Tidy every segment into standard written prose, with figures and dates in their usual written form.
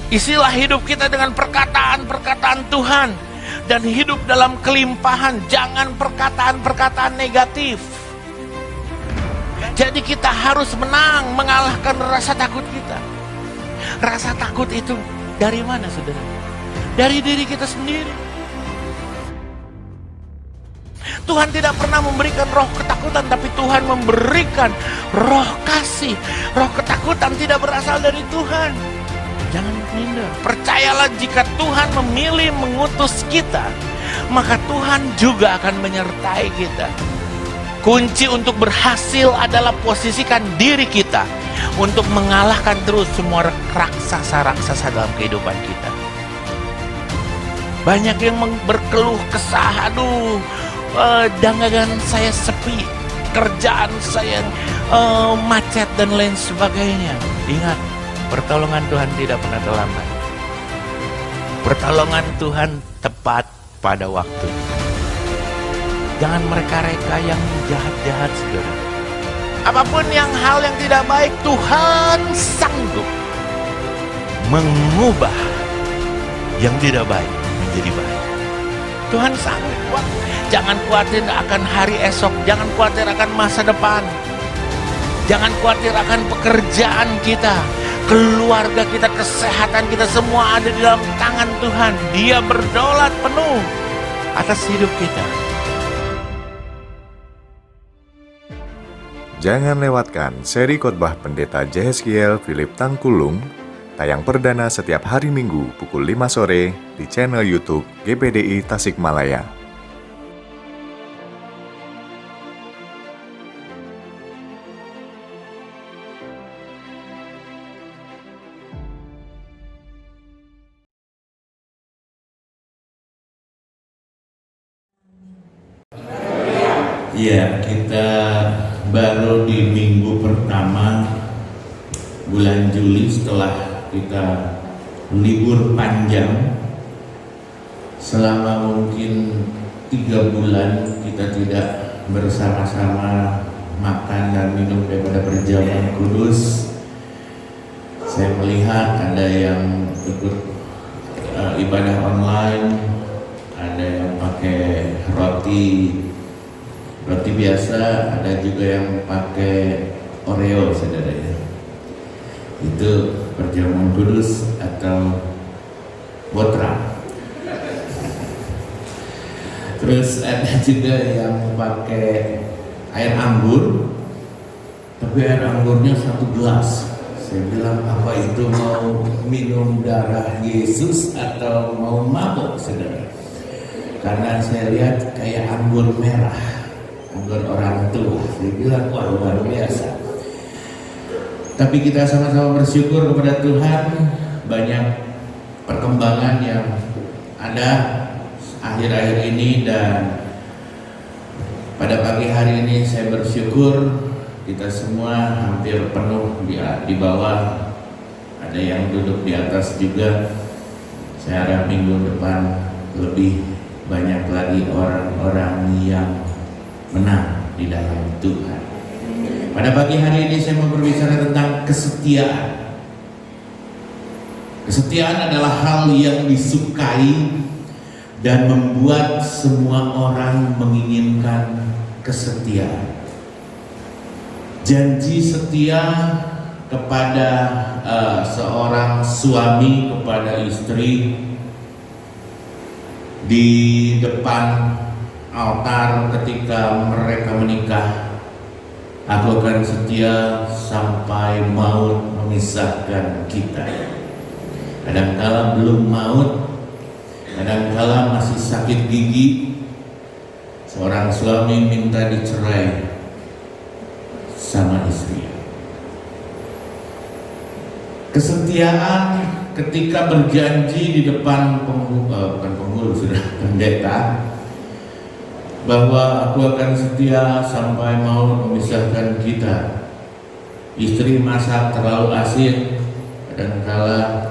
Isilah hidup kita dengan perkataan-perkataan Tuhan. Dan hidup dalam kelimpahan, jangan perkataan-perkataan negatif. Jadi kita harus menang, mengalahkan rasa takut kita. Rasa takut itu dari mana, saudara? Dari diri kita sendiri. Tuhan tidak pernah memberikan roh ketakutan, tapi Tuhan memberikan roh kasih. Roh ketakutan tidak berasal dari Tuhan. Jangan minder. Percayalah, jika Tuhan memilih mengutus kita, maka Tuhan juga akan menyertai kita. Kunci untuk berhasil adalah posisikan diri kita untuk mengalahkan terus semua raksasa-raksasa dalam kehidupan kita. Banyak yang berkeluh kesah, aduh, dagangan saya sepi, kerjaan saya macet dan lain sebagainya. Ingat, pertolongan Tuhan tidak pernah terlambat. Pertolongan Tuhan tepat pada waktu. Jangan mereka-reka yang jahat-jahat, saudara. Apapun hal yang tidak baik, Tuhan sanggup mengubah yang tidak baik menjadi baik. Tuhan sanggup. Jangan khawatir akan hari esok. Jangan khawatir akan masa depan. Jangan khawatir akan pekerjaan kita, keluarga kita, kesehatan kita, semua ada di dalam tangan Tuhan. Dia berdaulat penuh atas hidup kita. Jangan lewatkan seri khotbah Pendeta Yehezkiel Philip Tangkulung, tayang perdana setiap hari Minggu pukul 5 sore di channel YouTube GPDI Tasikmalaya. Ya, kita baru di minggu pertama bulan Juli setelah kita libur panjang. Selama mungkin 3 bulan kita tidak bersama-sama makan dan minum daripada perjamuan kudus. Saya melihat ada yang ikut ibadah online, ada yang pakai roti biasa, ada juga yang pakai Oreo, saudara ya. Itu perjamuan kudus atau botra. Terus ada juga yang pakai air anggur, tapi air anggurnya 1 gelas. Saya bilang, apa itu mau minum darah Yesus atau mau mabuk, saudara? Karena saya lihat kayak anggur merah, anggur orang tua. Saya bilang, wah, luar biasa. Tapi kita sama-sama bersyukur kepada Tuhan, banyak perkembangan yang ada akhir-akhir ini, dan pada pagi hari ini saya bersyukur kita semua hampir penuh di bawah, ada yang duduk di atas juga. Saya harap minggu depan lebih banyak lagi orang-orang yang menang di dalam Tuhan. Pada pagi hari ini saya mau berbicara tentang kesetiaan. Kesetiaan adalah hal yang disukai dan membuat semua orang menginginkan kesetiaan. Janji setia kepada seorang suami kepada istri di depan altar ketika mereka menikah. Aku akan setia sampai maut memisahkan kita. Kadangkala belum maut, kadangkala masih sakit gigi, seorang suami minta dicerai sama istri. Kesetiaan ketika berjanji di depan penghulu sudah pendeta, bahwa aku akan setia sampai maut memisahkan kita. Istri masak terlalu asin, kadangkala,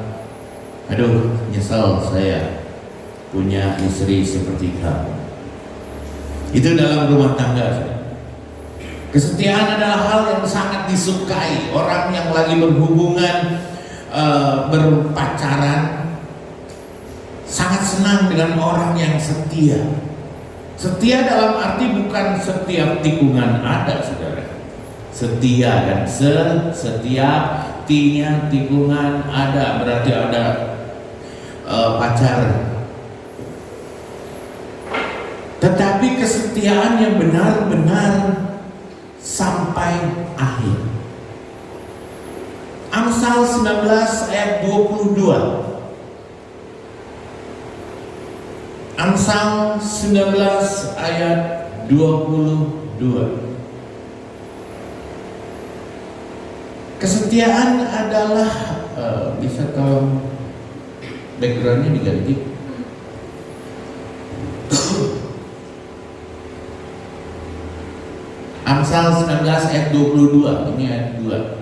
aduh, nyesal saya punya istri seperti kamu. Itu dalam rumah tangga. Kesetiaan adalah hal yang sangat disukai. Orang yang lagi berhubungan berpacaran sangat senang dengan orang yang setia. Setia dalam arti bukan setiap tikungan ada, saudara. Setia kan, setiap tikungan ada, berarti ada pacar. Tetapi kesetiaan yang benar-benar sampai akhir. Amsal 19 ayat 22. Amsal 19 ayat 22. Kesetiaan adalah bisa kalau backgroundnya diganti. Amsal 19 ayat 22. Ini ayat 2.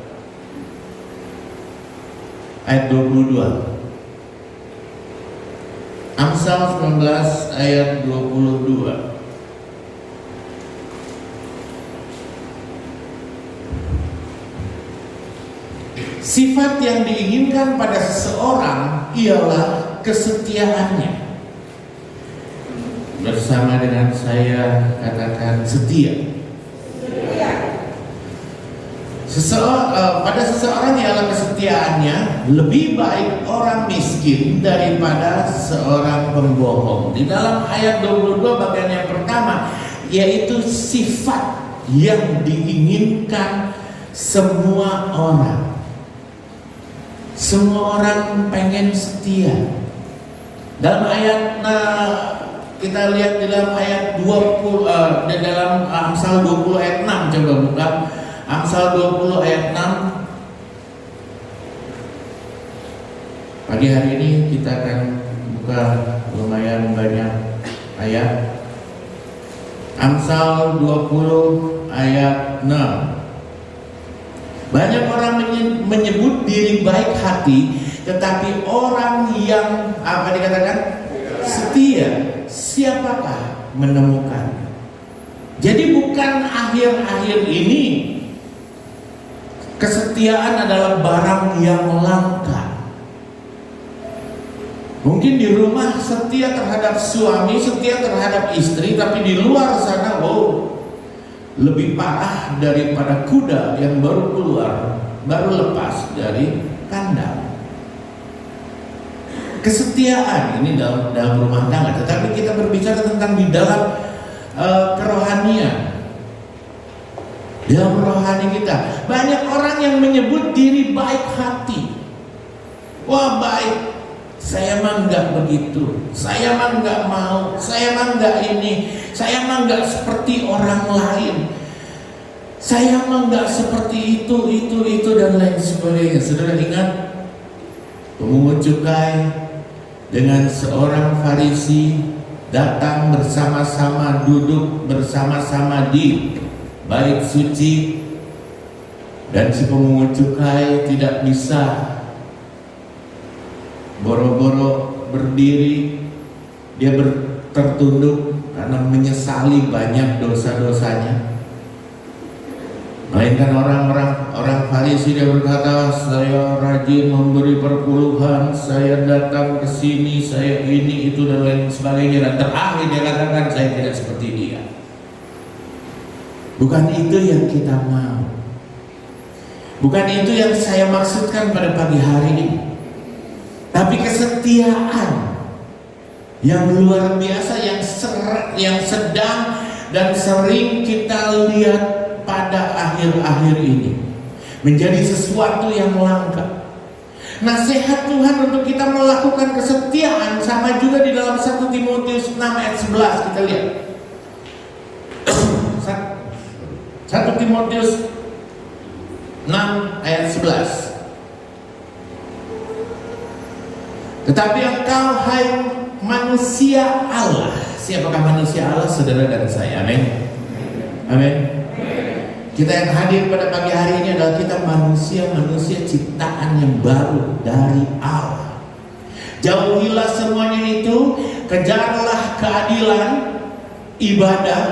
Ayat 22. Amsal 19 ayat 22. Sifat yang diinginkan pada seseorang ialah kesetiaannya. Bersama dengan saya katakan setia. Pada seseorang ialah kesetiaannya. Lebih baik orang miskin daripada seorang pembohong. Di dalam ayat 22 bagian yang pertama, yaitu sifat yang diinginkan semua orang. Semua orang pengen setia. Dalam ayat kita lihat di dalam ayat 20 di dalam Amsal 20 ayat 6, coba buka Amsal 20 ayat 6. Pagi hari ini kita akan buka lumayan banyak ayat. Amsal 20 ayat 6. Banyak orang menyebut diri baik hati, tetapi orang yang apa dikatakan setia, siapakah menemukan? Jadi bukan akhir-akhir ini kesetiaan adalah barang yang langka. Mungkin di rumah setia terhadap suami, setia terhadap istri, tapi di luar sana, lebih parah daripada kuda yang baru keluar, baru lepas dari kandang. Kesetiaan ini dalam rumah tangga, tetapi kita berbicara tentang di dalam kerohanian. Dalam rohani kita, banyak orang yang menyebut diri baik hati. Wah, baik, saya mah enggak begitu, saya mah enggak mau, saya mah enggak ini, saya mah enggak seperti orang lain, saya mah enggak seperti itu dan lain sebagainya. Saudara ingat pemungut cukai dengan seorang Farisi datang bersama-sama, duduk bersama-sama di bait suci, dan si pemungut cukai tidak bisa boro-boro berdiri, dia tertunduk karena menyesali banyak dosa-dosanya. Melainkan orang Farisi, dia berkata, saya rajin memberi perpuluhan, saya datang ke sini, saya ini itu dan lain sebagainya, dan terakhir dia katakan saya tidak seperti dia. Bukan itu yang kita mau. Bukan itu yang saya maksudkan pada pagi hari ini. Tapi kesetiaan yang luar biasa, yang sedang dan sering kita lihat pada akhir-akhir ini menjadi sesuatu yang langka. Nasihat Tuhan untuk kita melakukan kesetiaan sama juga di dalam 1 Timotius 6 ayat 11. Kita lihat 1 Timotius 6 ayat 11. Tetapi engkau, hai manusia Allah. Siapakah manusia Allah? Saudara dan saya. Amin. Amin. Kita yang hadir pada pagi hari ini adalah kita manusia ciptaan yang baru dari Allah. Jauhilah semuanya itu, kejarlah keadilan, ibadah,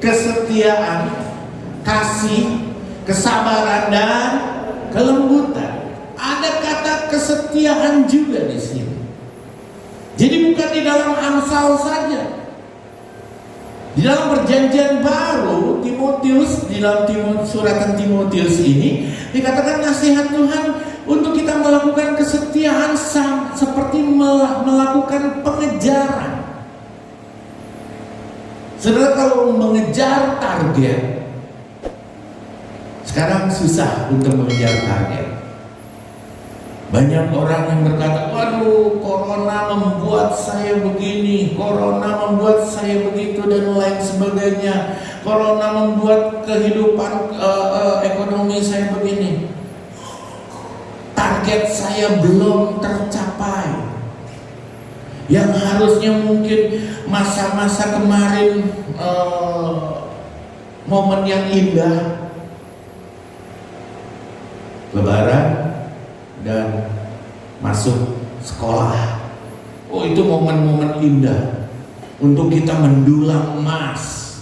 kesetiaan, kasih, kesabaran, dan kelembutan. Ada kata kesetiaan juga di sini. Jadi bukan di dalam Amsal saja. Di dalam perjanjian baru, Timotius, di dalam suratan Timotius ini dikatakan nasihat Tuhan untuk kita melakukan kesetiaan seperti melakukan pengejaran. Saudara, kalau mengejar target, sekarang susah untuk mengejar target. Banyak orang yang berkata, waduh, corona membuat saya begini, corona membuat saya begitu, dan lain sebagainya. Corona membuat kehidupan ekonomi saya begini. Target saya belum tercapai. Yang harusnya mungkin masa-masa kemarin momen yang indah, Lebaran dan masuk sekolah. Oh, itu momen-momen indah untuk kita mendulang emas.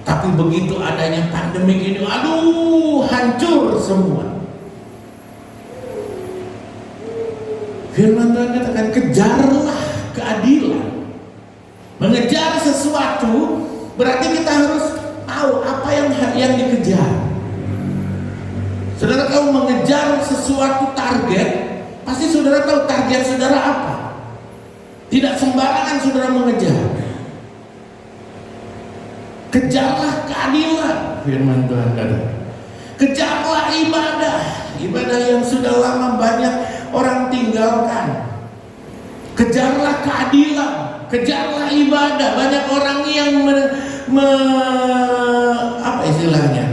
Tapi begitu adanya pandemi ini, aduh, hancur semua. Firman Tuhan katakan, kejarlah keadilan. Mengejar sesuatu berarti kita harus tahu apa yang dikejar. Saudara, kalau mengejar sesuatu target, pasti saudara tahu target saudara apa. Tidak sembarangan saudara mengejar. Kejarlah keadilan, firman Tuhan katakan. Kejarlah ibadah, ibadah yang sudah lama banyak orang tinggalkan. Kejarlah keadilan, kejarlah ibadah. Banyak orang yang apa istilahnya,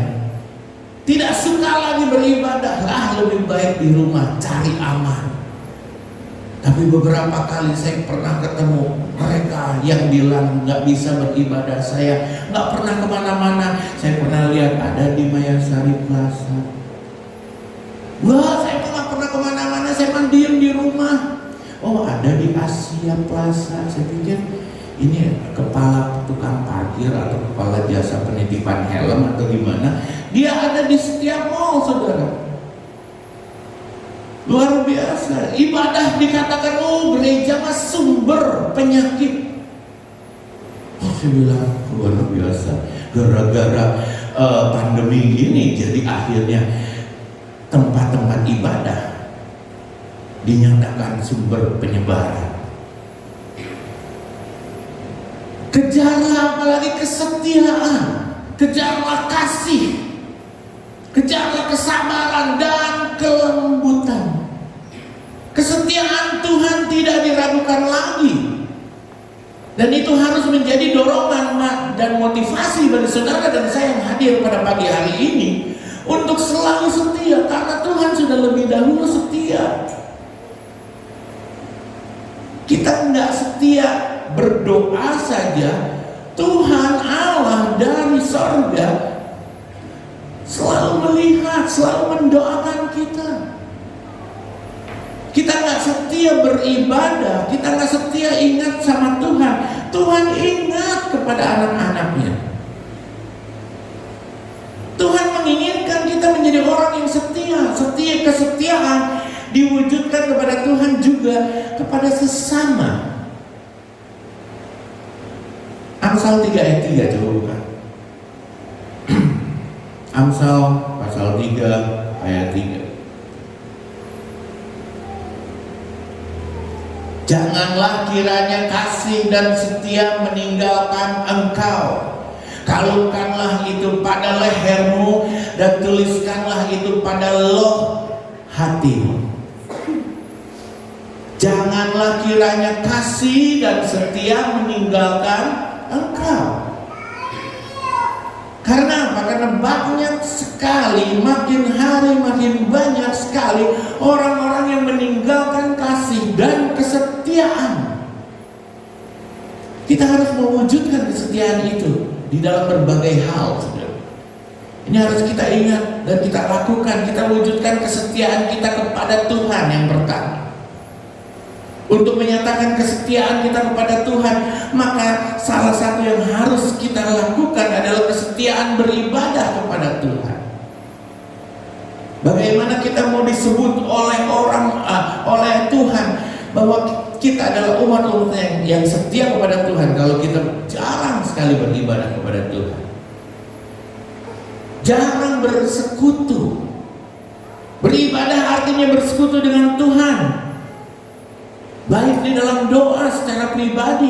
tidak suka lagi beribadah, lebih baik di rumah cari aman. Tapi beberapa kali saya pernah ketemu mereka yang bilang nggak bisa beribadah, saya nggak pernah kemana-mana. Saya pernah lihat ada di Mayasari Plaza. Wah, saya nggak pernah kemana-mana, saya diem di rumah. Oh, ada di Asia Plaza. Saya pikir ini kepala tukang parkir atau kepala jasa penitipan helm atau gimana. Dia ada di setiap mall, saudara. Luar biasa. Ibadah dikatakan, oh, gereja mah sumber penyakit. Oh, saya bilang luar biasa. Gara-gara pandemi ini, jadi akhirnya tempat-tempat ibadah dinyatakan sumber penyebaran. Kejarlah apalagi kesetiaan, kejarlah kasih, kejarlah kesabaran dan kelembutan. Kesetiaan Tuhan tidak diragukan lagi. Dan itu harus menjadi dorongan dan motivasi bagi saudara dan saya yang hadir pada pagi hari ini untuk selalu setia, karena Tuhan sudah lebih dahulu setia. Kita tidak setia berdoa saja, Tuhan Allah dari sorga selalu melihat, selalu mendoakan kita. Kita nggak setia beribadah, kita nggak setia ingat sama Tuhan. Tuhan ingat kepada anak-anaknya. Tuhan menginginkan kita menjadi orang yang setia. Kesetiaan diwujudkan kepada Tuhan juga kepada sesama. Amsal 3 ayat 3, coba buka. Amsal pasal 3 ayat 3. Janganlah kiranya kasih dan setia meninggalkan engkau. Kalungkanlah itu pada lehermu dan tuliskanlah itu pada loh hatimu. Janganlah kiranya kasih dan setia meninggalkan engkau. Karena apa? Karena banyak sekali, makin hari makin banyak sekali orang-orang yang meninggalkan kasih dan kesetiaan. Kita harus mewujudkan kesetiaan itu di dalam berbagai hal. Ini harus kita ingat dan kita lakukan. Kita wujudkan kesetiaan kita kepada Tuhan yang pertama. Untuk menyatakan kesetiaan kita kepada Tuhan, maka salah satu yang harus kita lakukan adalah kesetiaan beribadah kepada Tuhan. Bagaimana kita mau disebut oleh orang, oleh Tuhan bahwa kita adalah umat-umat yang setia kepada Tuhan kalau kita jarang sekali beribadah kepada Tuhan, jarang bersekutu. Beribadah artinya bersekutu dengan Tuhan, baik di dalam doa secara pribadi,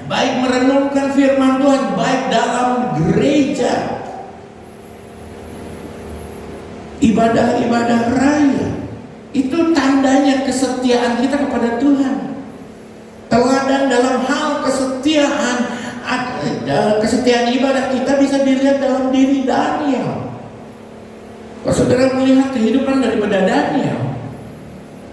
baik merenungkan firman Tuhan, baik dalam gereja, ibadah-ibadah raya. Itu tandanya kesetiaan kita kepada Tuhan. Teladan dalam hal kesetiaan ibadah kita bisa dilihat dalam diri Daniel. Kalau saudara melihat kehidupan daripada Daniel,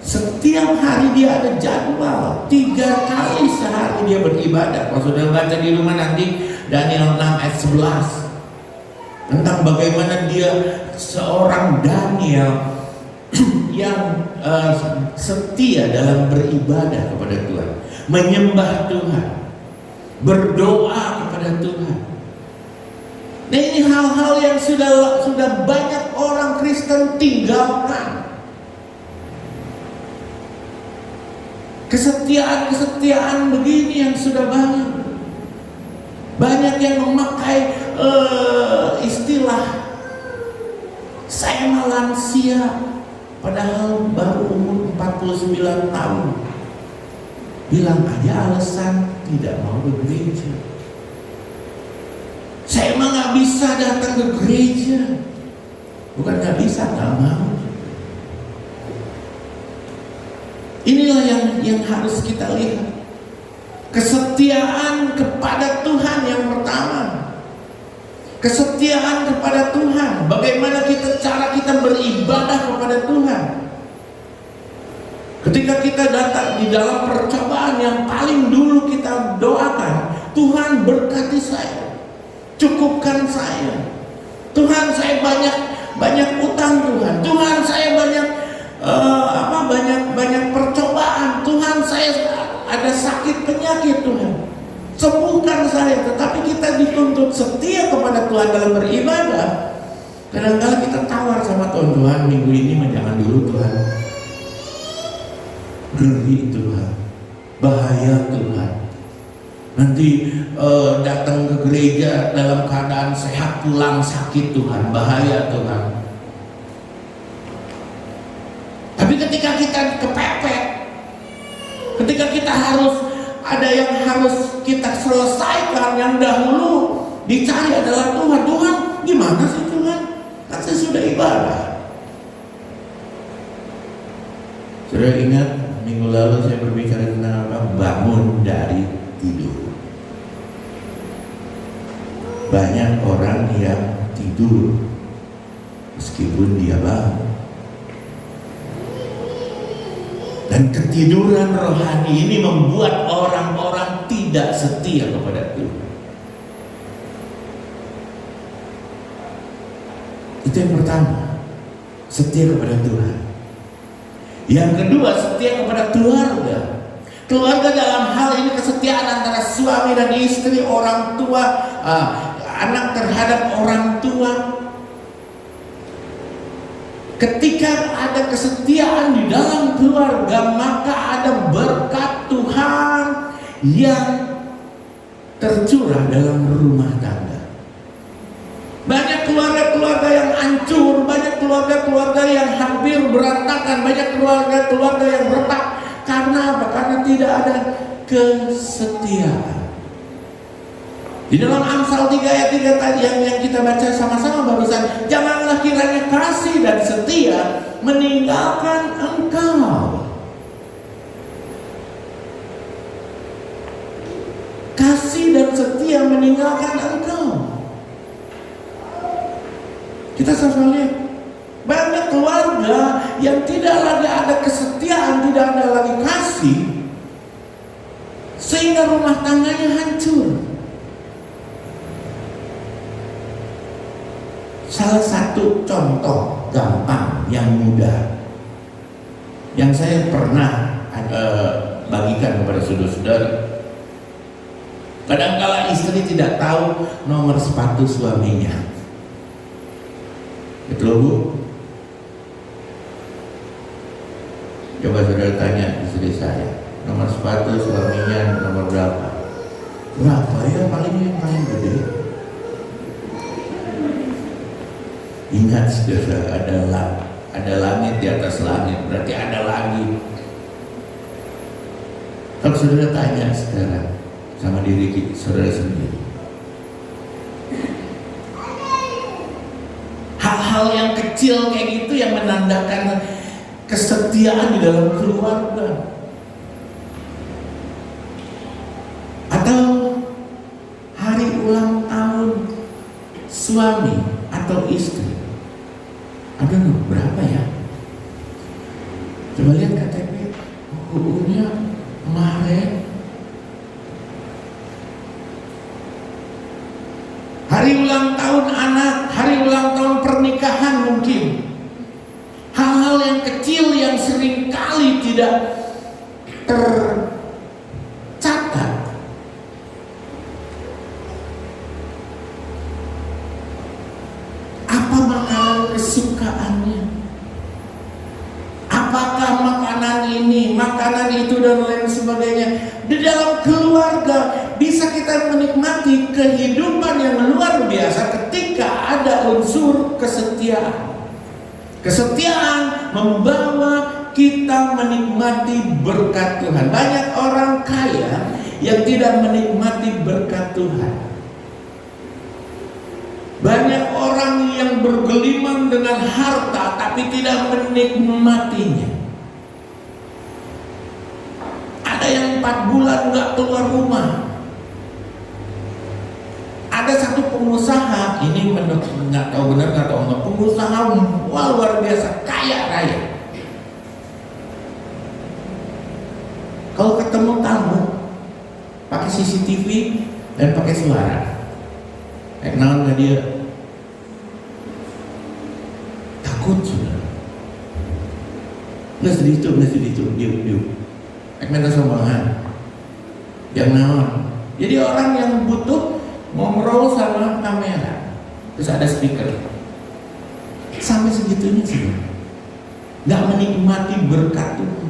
setiap hari dia ada jadwal, 3 kali sehari dia beribadah. Kalau saudara baca di rumah nanti Daniel 6 ayat 11 tentang bagaimana dia seorang Daniel yang setia dalam beribadah kepada Tuhan, menyembah Tuhan, berdoa kepada Tuhan. Nah, ini hal-hal yang sudah banyak orang Kristen tinggalkan. Kesetiaan begini yang sudah banyak. Banyak yang memakai istilah saya lansia, padahal baru umur 49 tahun. Bilang aja alasan tidak mau ke gereja. Saya emang gak bisa datang ke gereja. Bukan gak bisa, gak mau. Inilah yang harus kita lihat. Kesetiaan kepada Tuhan yang pertama. Kesetiaan kepada Tuhan. Bagaimana cara kita beribadah kepada Tuhan. Ketika kita datang di dalam percobaan yang paling dulu kita doakan, Tuhan berkati saya, cukupkan saya. Tuhan, saya banyak utang Tuhan. Tuhan, saya banyak percobaan. Tuhan, saya ada sakit penyakit Tuhan. Sembuhkan saya. Tetapi kita dituntut setia kepada Tuhan dalam beribadah. Kadang-kadang kita tawar sama Tuhan, Tuhan minggu ini jangan dulu Tuhan. Ngeri Tuhan, bahaya Tuhan. Nanti datang ke gereja dalam keadaan sehat, pulang sakit Tuhan, bahaya Tuhan. Tapi ketika kita kepepet, ketika kita ada yang harus kita selesaikan, yang dahulu dicari adalah Tuhan. Tuhan, gimana sih Tuhan? Kan saya sudah ibadah. Sudah ingat minggu lalu saya berbicara tentang apa? Bangun dari tidur. Banyak orang yang tidur meskipun dia bangun. Dan ketiduran rohani ini membuat orang-orang tidak setia kepada Tuhan. Itu yang pertama, setia kepada Tuhan. Yang kedua, setia kepada keluarga. Keluarga dalam hal ini kesetiaan antara suami dan istri, orang tua, anak terhadap orang tua. Ketika ada kesetiaan di dalam keluarga, maka ada berkat Tuhan yang tercurah dalam rumah tangga. Banyak keluarga-keluarga yang hancur, banyak keluarga-keluarga yang hampir berantakan, banyak keluarga-keluarga yang retak. Karena apa? Karena tidak ada kesetiaan. Di dalam Amsal 3 ayat 3 tadi yang kita baca sama-sama barusan, janganlah kiranya kasih dan setia meninggalkan engkau. Kasih dan setia meninggalkan engkau. Kita selalu lihat banyak keluarga yang tidak lagi ada kesetiaan, tidak ada lagi kasih, sehingga rumah tangganya hancur. Salah satu contoh gampang yang mudah yang saya pernah bagikan kepada saudara-saudara, kadangkala istri tidak tahu nomor sepatu suaminya. Betul Bu? Coba saudara tanya istri saya, nomor sepatu suaminya nomor berapa? Berapa ya yang paling gede? Ingat saudara, ada langit di atas langit, berarti ada lagi. Kalau saudara tanya sekarang sama diri saudara sendiri, hal-hal yang kecil kayak gitu yang menandakan kesetiaan di dalam keluarga, atau hari ulang tahun suami atau istri, ada berapa ya? Coba lihat KTP, UU-nya kemarin. Hari ulang tahun anak, hari ulang tahun pernikahan mungkin. Hal-hal yang kecil yang seringkali tidak tercatat. Apa makanan kesukaannya? Apakah makanan ini, makanan itu, dan lain sebagainya. Di dalam keluarga bisa kita menikmati kehidupan yang luar biasa ketika ada unsur kesetiaan. Kesetiaan membawa kita menikmati berkat Tuhan. Banyak orang kaya yang tidak menikmati berkat Tuhan. Banyak orang yang bergelimang dengan harta tapi tidak menikmatinya. Ada yang 4 bulan nggak keluar rumah. Ada satu pengusaha, ini nggak tahu benar nggak tahu nggak, pengusaha wah, luar biasa, kaya raya. Kalau ketemu tamu pakai CCTV dan pakai suara, kenal nggak dia? Takut sudah. Nggak sedih itu, diam. Ekmenta sombongan, yang naon. Jadi orang yang butuh ngobrol sama kamera, terus ada speaker, sampai segitunya sih, nggak menikmati berkat Tuhan.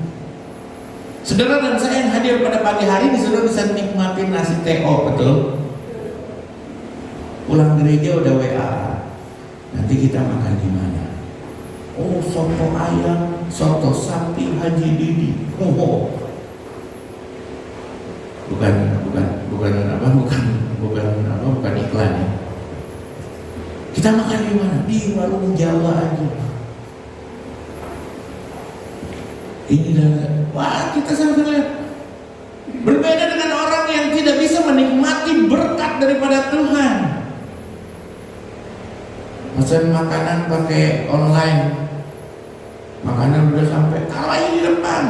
Saudara dan saya yang hadir pada pagi hari ini, saudara bisa nikmatin nasi TO, betul? Pulang gereja udah WA, nanti kita makan di mana? Oh, soto ayam, soto sapi Haji Didi. Bukan iklan ya. Kita makan di mana? Di warung Jawa aja. Ini dan wah, kita sama-sama berbeda dengan orang yang tidak bisa menikmati berkat daripada Tuhan. Pesan makanan pakai online, makanan udah sampai, taruh aja di depan.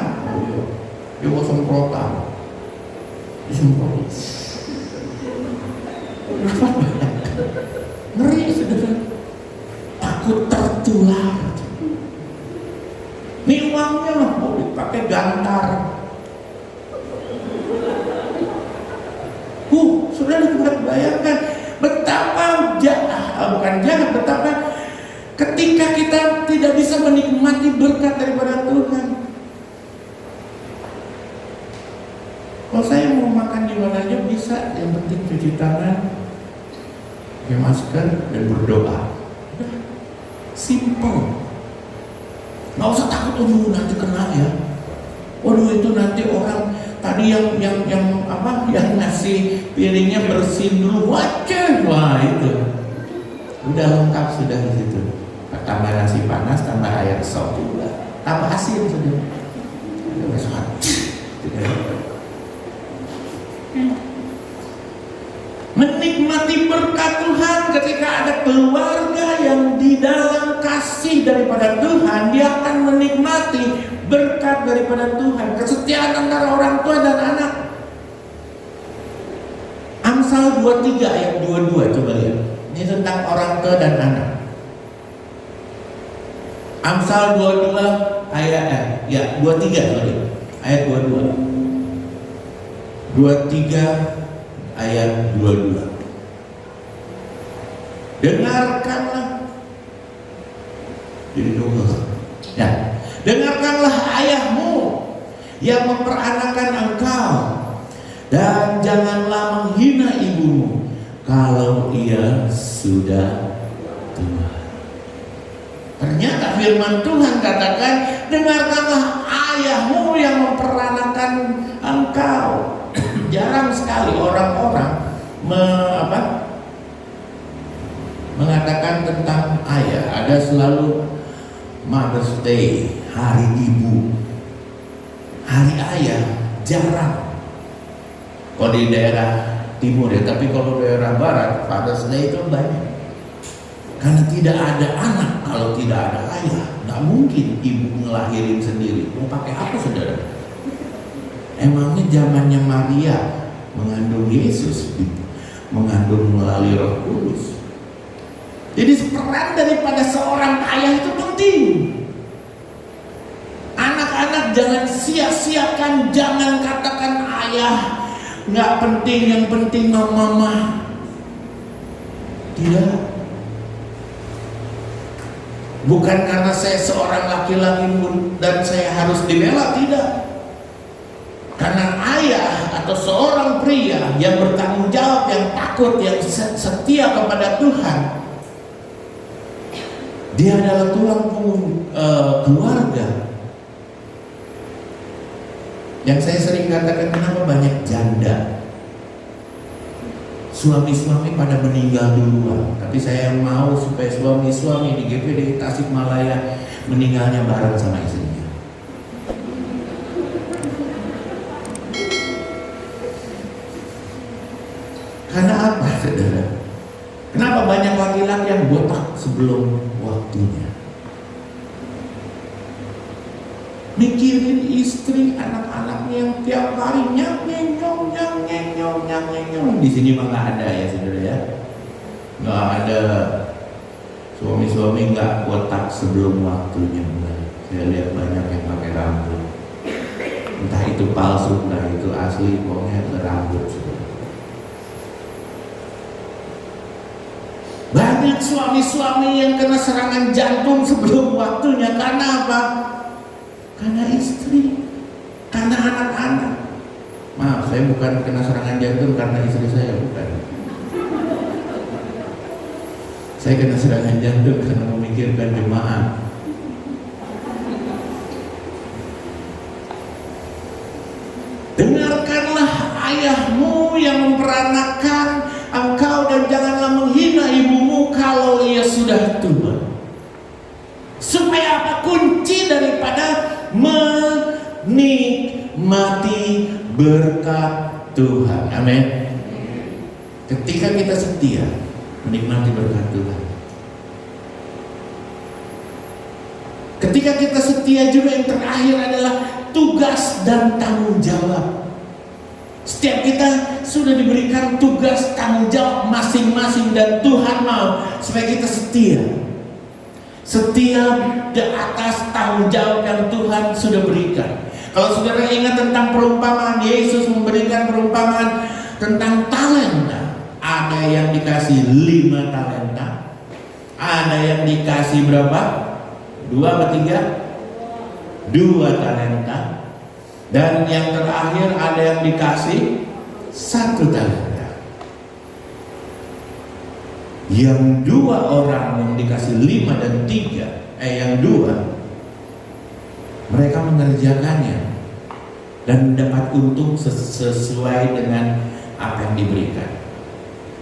Dia mau semprotan. Disemprot. Ngeri saudara, takut tertular. Ini uangnya mau dipakai gantar. Saudara dapat bayangkan betapa betapa ketika kita tidak bisa menikmati berkat daripada Tuhan. Kalau saya mau makan di mana aja bisa, yang penting cuci tangan, pakai masker, dan berdoa. Simple. Nggak usah takut, nanti kena ya. Waduh, itu nanti orang tadi yang ngasih piringnya bersin dulu, wah itu udah lengkap sudah di situ. Tambah nasi panas, tambah air sop juga, tambah asin sudah. Menikmati berkat Tuhan ketika ada keluarga yang di dalam kasih daripada Tuhan, dia akan menikmati berkat daripada Tuhan, kesetiaan antara orang tua dan anak. Amsal 23 ayat 22, coba lihat. Ini tentang orang tua dan anak. Amsal 22 ayat 23 ayat 22. 23 ayat 22. Dengarkanlah. Jadi ya. Dengarkanlah ayahmu yang memperanakan engkau. Dan janganlah menghina ibumu kalau ia sudah tua. Ternyata firman Tuhan katakan, dengarkanlah ayahmu yang memperanakan engkau. Jarang sekali orang-orang mengatakan tentang ayah. Ada selalu Mother's Day, hari ibu, hari ayah, jarang. Kalau di daerah timur ya, tapi kalau daerah barat, Father's Day itu banyak. Karena tidak ada anak kalau tidak ada ayah. Nggak mungkin ibu ngelahirin sendiri. Mau pakai apa saudara? Emangnya zamannya Maria mengandung Yesus, mengandung melalui Roh Kudus. Jadi peran daripada seorang ayah itu penting. Anak-anak jangan sia-siakan, jangan katakan ayah nggak penting, yang penting mama. Tidak. Bukan karena saya seorang laki-laki dan saya harus dibela, tidak. Karena ayah atau seorang pria yang bertanggung jawab, yang takut, yang setia kepada Tuhan, dia adalah tulang punggung keluarga. Yang saya sering katakan, kenapa banyak janda? Suami-suami pada meninggal duluan. Tapi saya mau supaya suami-suami di GPD Tasikmalaya meninggalnya bareng sama istrinya. Karena apa, saudara? Kenapa banyak laki-laki yang botak sebelum waktunya? Mikirin istri, anak-anaknya yang tiap hari nyang. Di sini mah nggak ada ya, saudara ya. Nggak ada suami-suami nggak botak sebelum waktunya. Saya lihat banyak yang pakai rambut. Entah itu palsu, entah itu asli, pokoknya berambut. Banyak suami-suami yang kena serangan jantung sebelum waktunya. Karena apa? Karena istri, karena anak-anak. Maaf, saya bukan kena serangan jantung karena istri saya, bukan. Saya kena serangan jantung karena memikirkan jemaat. Dengarkanlah ayahmu yang memperanakan engkau, dan janganlah menghina ibumu kalau ia sudah tua. Supaya apa? Kunci daripada menikmati berkat Tuhan. Amin. Ketika kita setia menikmati berkat Tuhan, ketika kita setia juga, yang terakhir adalah tugas dan tanggung jawab. Setiap kita sudah diberikan tugas tanggung jawab masing-masing, dan Tuhan mau supaya kita setia. Setiap di atas tanggung jawab yang Tuhan sudah berikan. Kalau saudara ingat tentang perumpamaan, Yesus memberikan perumpamaan tentang talenta. Ada yang dikasih 5 talenta, ada yang dikasih berapa? 2 atau 3? 2 talenta. Dan yang terakhir ada yang dikasih 1 talenta. Yang 2 orang yang dikasih 5 dan 3, yang 2, mereka mengerjakannya dan mendapat untung sesuai dengan apa yang diberikan.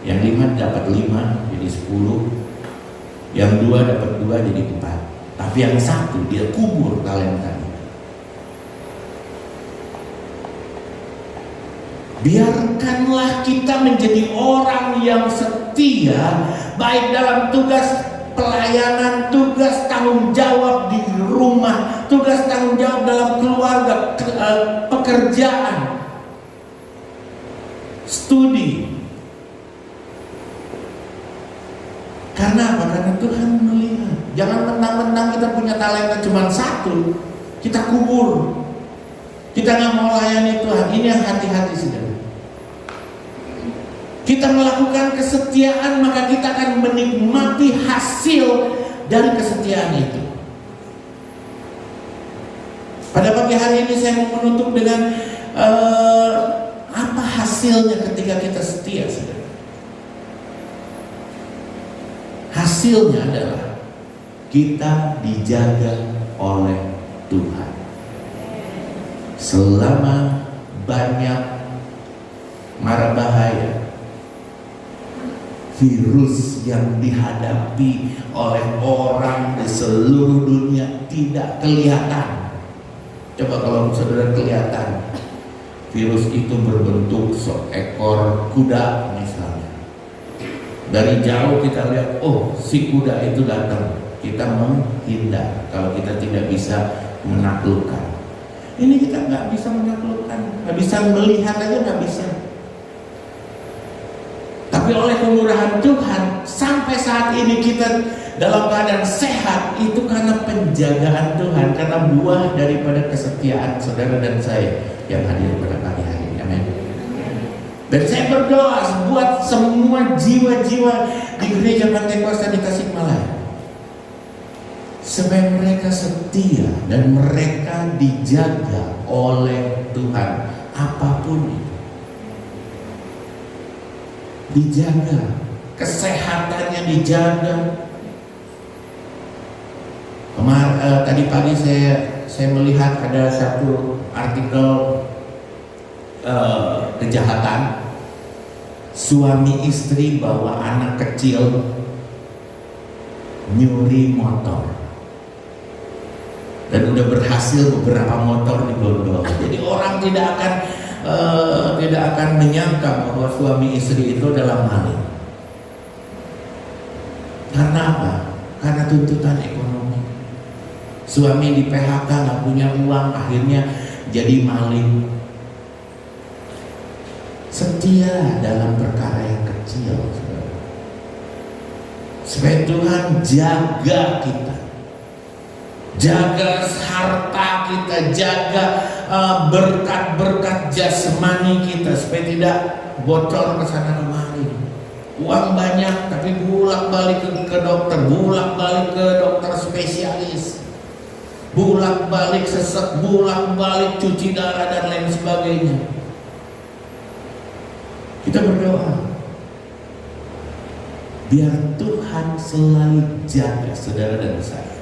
Yang 5 dapat 5 jadi 10, yang 2 dapat 2 jadi 4. Tapi yang 1 dia kubur talentanya. Biarkanlah kita menjadi orang yang setia, baik dalam tugas pelayanan, tugas tanggung jawab di rumah, tugas tanggung jawab dalam keluarga, pekerjaan, studi. Karena apa? Karena Tuhan melihat. Jangan mentang-mentang kita punya talenta cuma 1, kita kubur. Kita nggak mau layani Tuhan. Ini yang hati-hati, saudara. Kita melakukan kesetiaan, maka kita akan menikmati hasil dari kesetiaan itu. Pada pagi hari ini saya mau menutup dengan apa hasilnya ketika kita setia, saudara? Hasilnya adalah kita dijaga oleh Tuhan. Selama banyak mara bahaya, virus yang dihadapi oleh orang di seluruh dunia tidak kelihatan. Coba kalau saudara kelihatan, virus itu berbentuk seekor kuda misalnya. Dari jauh kita lihat, oh si kuda itu datang, kita menghindar kalau kita tidak bisa menaklukkan. Ini kita nggak bisa menaklukkan, nggak bisa melihat aja, nggak bisa. Tapi oleh kemurahan Tuhan, sampai saat ini kita dalam keadaan sehat, itu karena penjagaan Tuhan, karena buah daripada kesetiaan saudara dan saya yang hadir pada pagi hari ini. Amin. Dan saya berdoa buat semua jiwa-jiwa di gereja Pantai Kosta di Tasikmalaya, supaya mereka setia dan mereka dijaga oleh Tuhan, apapun itu. Dijaga, kesehatannya dijaga. Tadi pagi saya melihat ada satu artikel kejahatan suami istri bawa anak kecil nyuri motor dan udah berhasil beberapa motor dibondol. Jadi orang tidak akan menyangka bahwa suami istri itu adalah maling. Karena apa? Karena tuntutan ekonomi. Suami di PHK, nggak punya uang, akhirnya jadi maling. Setia dalam perkara yang kecil, saudara. Supaya Tuhan jaga kita, jaga harta kita, jaga berkat-berkat jasmani kita, supaya tidak bocor ke sana kemari. Uang banyak tapi bolak-balik ke dokter, bolak-balik ke dokter spesialis, bolak-balik sesek, bolak-balik cuci darah dan lain sebagainya. Kita berdoa biar Tuhan selalu jaga saudara dan saya.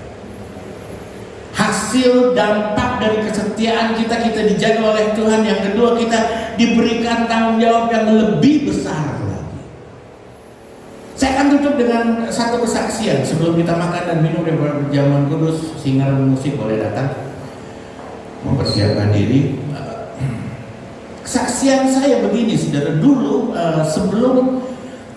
Hasil dampak dari kesetiaan kita dijaga oleh Tuhan. Yang kedua, kita diberikan tanggung jawab yang lebih besar lagi. Saya akan tutup dengan satu kesaksian sebelum kita makan dan minum di perjamuan kudus. Singer musik boleh datang mempersiapkan diri. Kesaksian saya begini, saudara. Dulu sebelum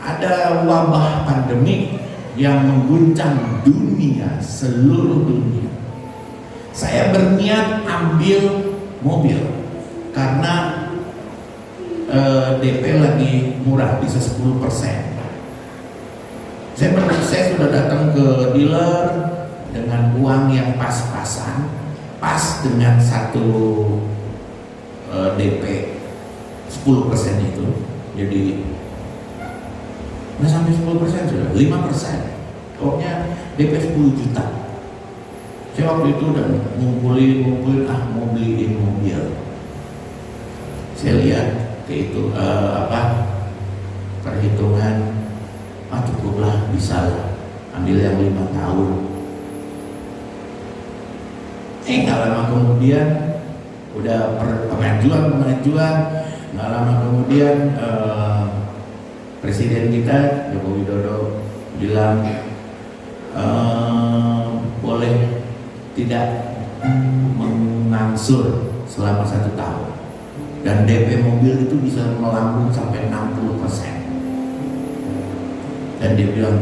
ada wabah pandemi yang mengguncang dunia, seluruh dunia, saya berniat ambil mobil karena DP lagi murah, bisa 10%. Saya sudah datang ke dealer dengan uang yang pas-pasan, pas dengan satu DP 10% itu, jadi nggak sampai 10%, sudah 5%. Pokoknya DP 10 juta. Saya waktu itu udah ngumpulin, mau beliin mobil. Saya lihat ke itu perhitungan, cukuplah, bisa lah ambil yang 5 tahun. Nggak lama kemudian udah pengajuan, nggak lama kemudian Presiden kita Joko Widodo bilang boleh tidak mengangsur selama 1 tahun, dan DP mobil itu bisa melambung sampai 60%. Dan dia bilang,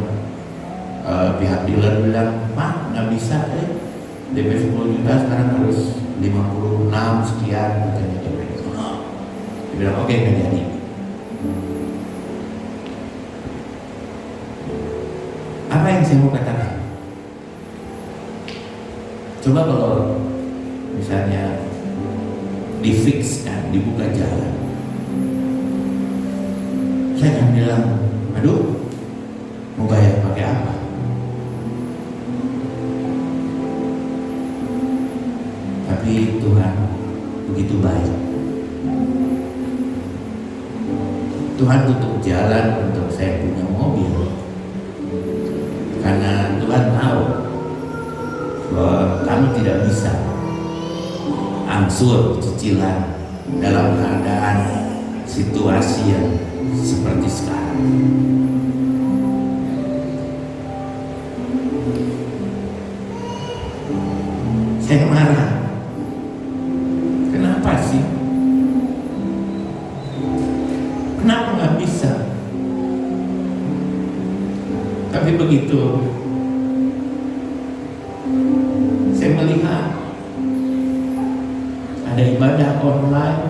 pihak dealer bilang, Pak, nggak bisa DP 10 juta sekarang harus 56 sekian katanya. Dia bilang oke, nggak jadi. Apa yang saya mau katakan? Coba kalau misalnya difixkan, dibuka jalan, saya akan bilang, aduh, mau bayar pakai apa? Tapi Tuhan begitu baik. Tuhan tutup jalan untuk saya punya mobil karena Tuhan tahu bahwa kami tidak bisa angsur cicilan dalam keadaan situasi yang seperti sekarang. Saya marah. Kenapa sih? Kenapa nggak bisa? Tapi begitu saya melihat ada ibadah online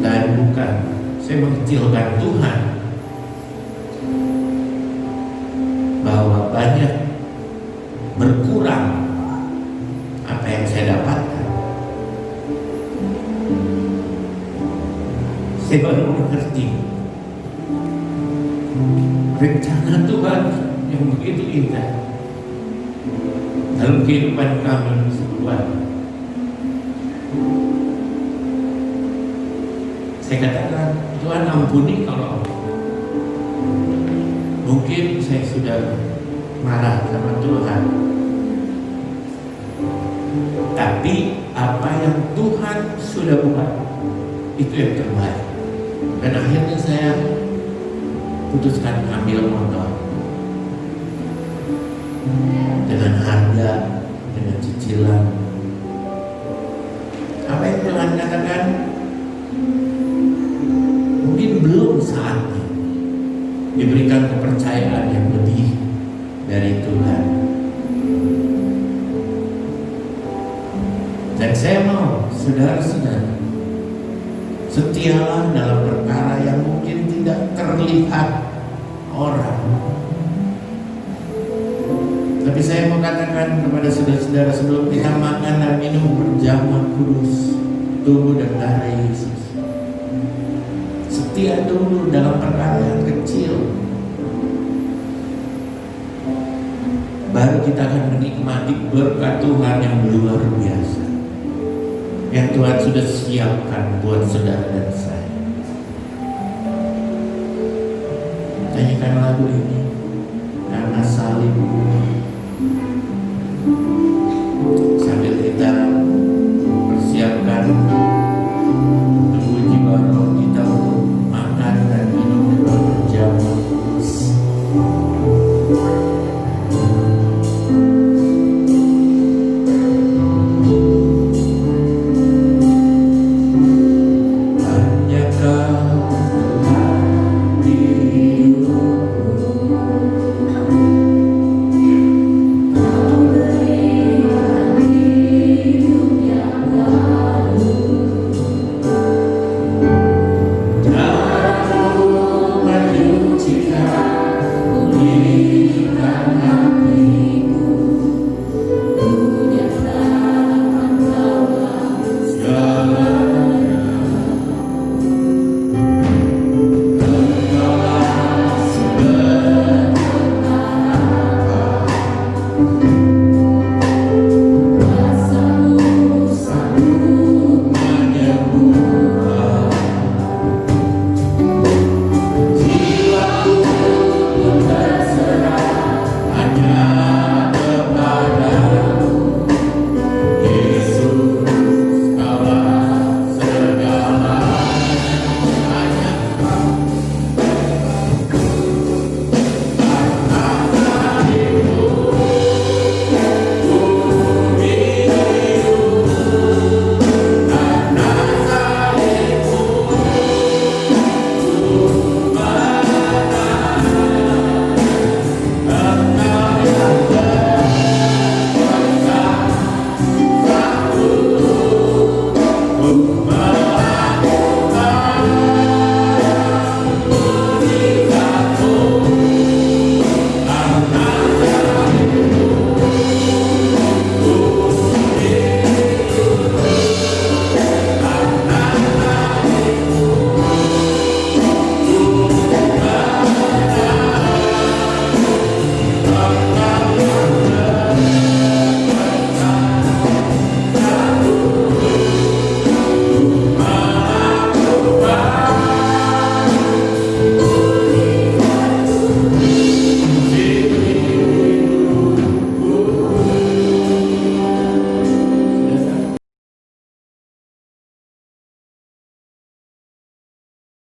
dan bukan saya mengecilkan Tuhan bahwa banyak berkurang apa yang saya dapatkan. Saya baru mengerti rencana Tuhan yang begitu indah dalam kehidupan kami sekeluarga. Saya katakan, Tuhan ampuni kalau mungkin saya sudah marah sama Tuhan. Tapi apa yang Tuhan sudah buat itu yang terbaik. Dan akhirnya saya putuskan ambil motor dengan harga, dengan cicilan. Apa yang Tuhan katakan? Mungkin belum saatnya diberikan kepercayaan yang lebih dari Tuhan. Dan saya mau saudara-saudara setialah dalam perkara yang mungkin tidak terlihat orang. Tapi saya mau katakan kepada saudara-saudara sebelum kita makan dan minum perjamuan kudus tubuh dan darah Yesus, setia dulu dalam perkara yang kecil, baru kita akan menikmati berkat Tuhan yang luar biasa yang Tuhan sudah siapkan buat saudara dan saya. Nyanyikan lagu ini karena salib